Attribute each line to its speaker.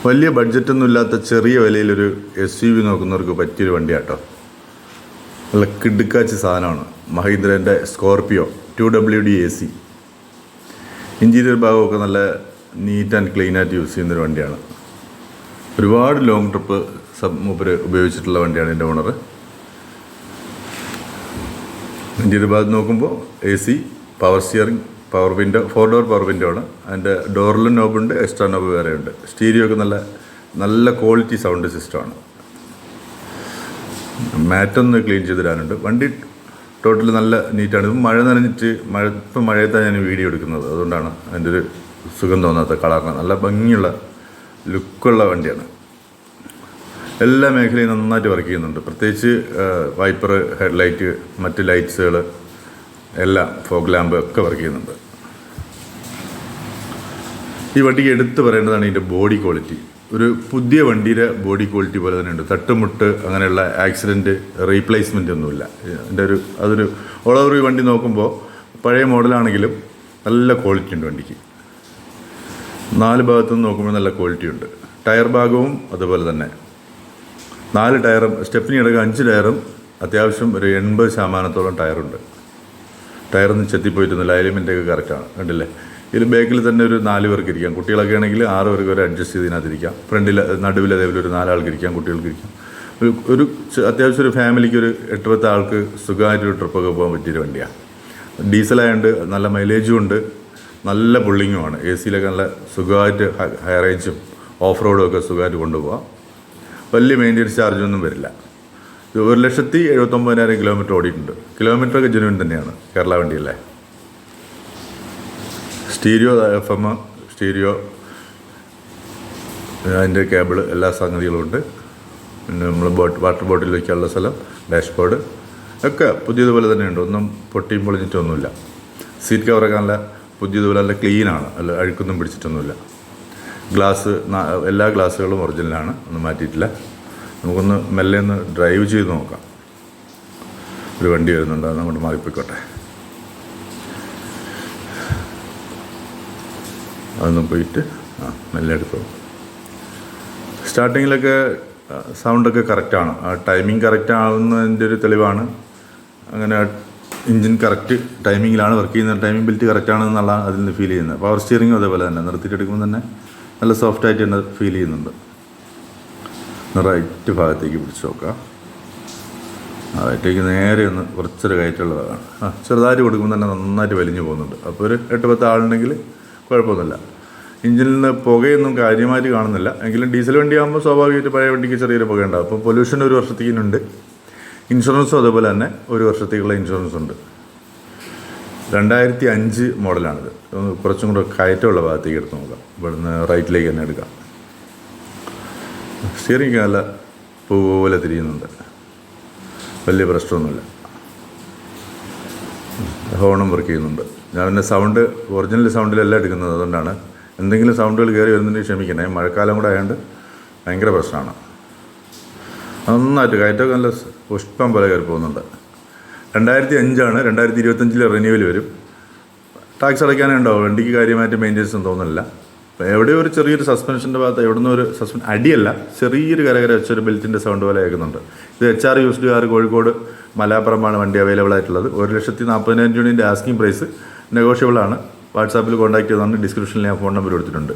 Speaker 1: വലിയ ബഡ്ജറ്റൊന്നും ഇല്ലാത്ത ചെറിയ വിലയിലൊരു SUV നോക്കുന്നവർക്ക് പറ്റിയൊരു വണ്ടിയാട്ടോ. നല്ല കിടുക്കാച്ച സാധനമാണ്. മഹീന്ദ്രൻ്റെ സ്കോർപിയോ 2WD AC. ഇൻറ്റീരിയർ ഭാഗമൊക്കെ നല്ല നീറ്റ് ആൻഡ് ക്ലീനായിട്ട് യൂസ് ചെയ്യുന്നൊരു വണ്ടിയാണ്. ഒരുപാട് ലോങ് ട്രിപ്പ് മൂപ്പര് ഉപയോഗിച്ചിട്ടുള്ള വണ്ടിയാണ് എൻ്റെ ഓണർ. ഇൻറ്റീരിയർ ഭാഗത്ത് നോക്കുമ്പോൾ AC, power steering, power window, 4 door power window ആണ്. അതിൻ്റെ ഡോറിലും നോബുണ്ട്, എക്സ്ട്രാ നോബ് വേറെ ഉണ്ട്. സ്റ്റീരിയോ ഒക്കെ നല്ല ക്വാളിറ്റി സൗണ്ട് സിസ്റ്റമാണ്. മാറ്റൊന്ന് ക്ലീൻ ചെയ്ത് തരാനുണ്ട്. വണ്ടി ടോട്ടൽ നല്ല നീറ്റാണ്. ഇപ്പം മഴ നനഞ്ഞിട്ട് ഇപ്പം മഴയത്താണ് ഞാൻ വീഡിയോ എടുക്കുന്നത്. അതുകൊണ്ടാണ് അതിൻ്റെ ഒരു സുഖം തോന്നാത്ത കളറിന്. നല്ല ഭംഗിയുള്ള ലുക്കുള്ള വണ്ടിയാണ്. എല്ലാ മേഖലയും നന്നായിട്ട് വർക്ക് ചെയ്യുന്നുണ്ട്. പ്രത്യേകിച്ച് വൈപ്പർ, ഹെഡ്ലൈറ്റ്, മറ്റ് ലൈറ്റ്സുകൾ എല്ലാം, ഫോഗ് ലാമ്പ് ഒക്കെ വർക്ക് ചെയ്യുന്നുണ്ട്. ഈ വണ്ടിക്ക് എടുത്ത് പറയേണ്ടതാണ് ഇതിൻ്റെ ബോഡി ക്വാളിറ്റി. ഒരു പുതിയ വണ്ടിയുടെ ബോഡി ക്വാളിറ്റി പോലെ തന്നെ ഉണ്ട്. തട്ടുമുട്ട് അങ്ങനെയുള്ള ആക്സിഡൻറ്റ്, റീപ്ലേസ്മെൻ്റ് ഒന്നുമില്ല. അതൊരു ഓൾ ഓവർ ഈ വണ്ടി നോക്കുമ്പോൾ പഴയ മോഡലാണെങ്കിലും നല്ല ക്വാളിറ്റി ഉണ്ട് വണ്ടിക്ക്. 4 ഭാഗത്തുനിന്ന് നോക്കുമ്പോൾ നല്ല ക്വാളിറ്റി ഉണ്ട്. ടയർ ഭാഗവും അതുപോലെ തന്നെ. 4 ടയറും, സ്റ്റെപ്പിനി അടക്കം 5 ടയറും അത്യാവശ്യം ഒരു 80% ടയറുണ്ട്. ടയറൊന്നും ചെത്തിപ്പോയിട്ടൊന്നുമില്ല. അലൈൻമെൻ്റൊക്കെ കറക്റ്റാണ്. കണ്ടില്ലേ? ഇതിൽ ബാക്കിൽ തന്നെ ഒരു 4 പേർക്ക് ഇരിക്കാം. കുട്ടികളൊക്കെ ആണെങ്കിൽ 6 പേർക്ക് വരെ അഡ്ജസ്റ്റ് ചെയ്തതിനകത്തിരിക്കാം. ഫ്രണ്ടിൽ നടുവിൽ അതേപോലെ ഒരു 4 ആൾക്ക് ഇരിക്കാം, കുട്ടികൾക്ക് ഇരിക്കാം. ഒരു അത്യാവശ്യം ഒരു ഫാമിലിക്ക് ഒരു 8-10 ആൾക്ക് സുഖമായിട്ടൊരു ട്രിപ്പൊക്കെ പോകാൻ പറ്റിയൊരു വണ്ടിയാണ്. ഡീസലായതുകൊണ്ട് നല്ല മൈലേജും ഉണ്ട്, നല്ല പുള്ളിങ്ങുമാണ്. AC-ലൊക്കെ നല്ല സുഖമായിട്ട് ഹൈ റേഞ്ചും ഓഫ് റോഡും ഒക്കെ സുഖമായിട്ട് കൊണ്ടുപോകാം. വലിയ മെയിൻ്റെനൻസ് ചാർജൊന്നും വരില്ല. 1,79,000 കിലോമീറ്റർ ഓടിയിട്ടുണ്ട്. കിലോമീറ്ററൊക്കെ ജെനുവിൻ തന്നെയാണ്. കേരള വണ്ടിയല്ലേ. സ്റ്റീരിയോ, FM സ്റ്റീരിയോ, അതിൻ്റെ കേബിൾ, എല്ലാ സംഗതികളും ഉണ്ട്. പിന്നെ നമ്മൾ വാട്ടർ ബോട്ടിൽ വയ്ക്കാനുള്ള സ്ഥലം, ഡാഷ്ബോർഡ് ഒക്കെ പുതിയതുപോലെ തന്നെയുണ്ട്. ഒന്നും പൊട്ടിയും പൊളിഞ്ഞിട്ടൊന്നുമില്ല. സീറ്റ് കവറൊക്കെ നല്ല പുതിയതുപോലെ നല്ല ക്ലീനാണ്. അല്ല അഴുക്കൊന്നും പിടിച്ചിട്ടൊന്നുമില്ല. ഗ്ലാസ്, എല്ലാ ഗ്ലാസ്സുകളും ഒറിജിനലാണ്, ഒന്നും മാറ്റിയിട്ടില്ല. നമുക്കൊന്ന് മെല്ലെ ഒന്ന് ഡ്രൈവ് ചെയ്ത് നോക്കാം. ഒരു വണ്ടി വരുന്നുണ്ട്, അത് അങ്ങോട്ട് മാറിപ്പോയിക്കോട്ടെ. അതൊന്നും പോയിട്ട് മെല്ലെ എടുക്കും. സ്റ്റാർട്ടിങ്ങിലൊക്കെ സൗണ്ടൊക്കെ കറക്റ്റാണ്. ആ ടൈമിംഗ് കറക്റ്റ് ആവുന്നതിൻ്റെ ഒരു തെളിവാണ്. അങ്ങനെ എൻജിൻ കറക്റ്റ് ടൈമിങ്ങിലാണ് വർക്ക് ചെയ്യുന്നത്. ടൈമിംഗ് ബെൽറ്റ് കറക്റ്റാണെന്നുള്ള അതിൽ നിന്ന് ഫീൽ ചെയ്യുന്നത്. പവർ സ്റ്റിയറിങ്ങും അതേപോലെ തന്നെ. നിർത്തിയിട്ടെടുക്കുമ്പോൾ തന്നെ നല്ല സോഫ്റ്റായിട്ട് തന്നെ ഫീൽ ചെയ്യുന്നുണ്ട്. റൈറ്റ് ഭാഗത്തേക്ക് പിടിച്ച് നോക്കാം. റൈറ്റേക്ക് നേരെ ഒന്ന് കുറച്ചൊരു കയറ്റുള്ളതാണ്. ചെറുതായിട്ട് കൊടുക്കുമ്പോൾ തന്നെ നന്നായിട്ട് വലിഞ്ഞു പോകുന്നുണ്ട്. അപ്പോൾ ഒരു 8-10 ആളുണ്ടെങ്കിൽ കുഴപ്പമൊന്നുമില്ല. എഞ്ചിനിൽ നിന്ന് പുകയൊന്നും കാര്യമായിട്ട് കാണുന്നില്ല. എങ്കിലും ഡീസൽ വണ്ടിയാകുമ്പോൾ സ്വാഭാവികമായിട്ട് പഴയ വണ്ടിക്ക് ചെറിയൊരു പുക ഉണ്ടാകും. അപ്പോൾ പൊല്യൂഷൻ 1 വർഷത്തേക്കിനുണ്ട്. ഇൻഷുറൻസും അതുപോലെ തന്നെ 1 വർഷത്തേക്കുള്ള ഇൻഷുറൻസ് ഉണ്ട്. 2005 മോഡലാണിത്. കുറച്ചും കൂടെ കയറ്റമുള്ള ഭാഗത്തേക്ക് എടുത്ത് നോക്കാം. ഇവിടുന്ന് റൈറ്റിലേക്ക് തന്നെ എടുക്കാം. സ്റ്റിയറിംഗ് നല്ല പൂ പോലെ തിരിയുന്നുണ്ട്. വലിയ പ്രശ്നമൊന്നുമില്ല. ഹോണും വർക്ക് ചെയ്യുന്നുണ്ട്. ഞാൻ പിന്നെ സൗണ്ട് ഒറിജിനൽ സൗണ്ടിലല്ല എടുക്കുന്നത്. അതുകൊണ്ടാണ് എന്തെങ്കിലും സൗണ്ടുകൾ കയറി വരുന്നുണ്ടെങ്കിൽ ക്ഷമിക്കണേ. മഴക്കാലം കൂടെ ആയതുകൊണ്ട് ഭയങ്കര പ്രശ്നമാണ്. നന്നായിട്ട് കയറ്റമൊക്കെ നല്ല പുഷ്പം പോലെ കയറി പോകുന്നുണ്ട്. 2005 2025 റിന്യൂവൽ വരും. ടാക്സ് അടയ്ക്കാനേ ഉണ്ടാവും. വണ്ടിക്ക് കാര്യമായിട്ട് മെയിൻ്റെനൻസ് ഒന്നും തോന്നുന്നില്ല. അപ്പോൾ എവിടെയോ ഒരു ചെറിയൊരു സസ്പെൻഷൻ്റെ ഭാഗത്ത് എവിടുന്ന് ഒരു അടിയല്ല, ചെറിയൊരു കരകര വെച്ചൊരു ബെൽറ്റിൻ്റെ സൗണ്ട് പോലെ കേൾക്കുന്നുണ്ട്. ഇത് HR യൂസ്ഡ് കാർ കോഴിക്കോട് മലാപ്പുറമാണ് വണ്ടി അവൈലബിൾ ആയിട്ടുള്ളത്. 1,40,000 രൂപയുടെ ആസ്കിംഗ് പ്രൈസ്. നെഗോഷ്യബിൾ ആണ്. വാട്സാപ്പിൽ കോൺടാക്ട് ചെയ്താണ്. ഡിസ്ക്രിപ്ഷനിൽ ഞാൻ ഫോൺ നമ്പർ കൊടുത്തിട്ടുണ്ട്.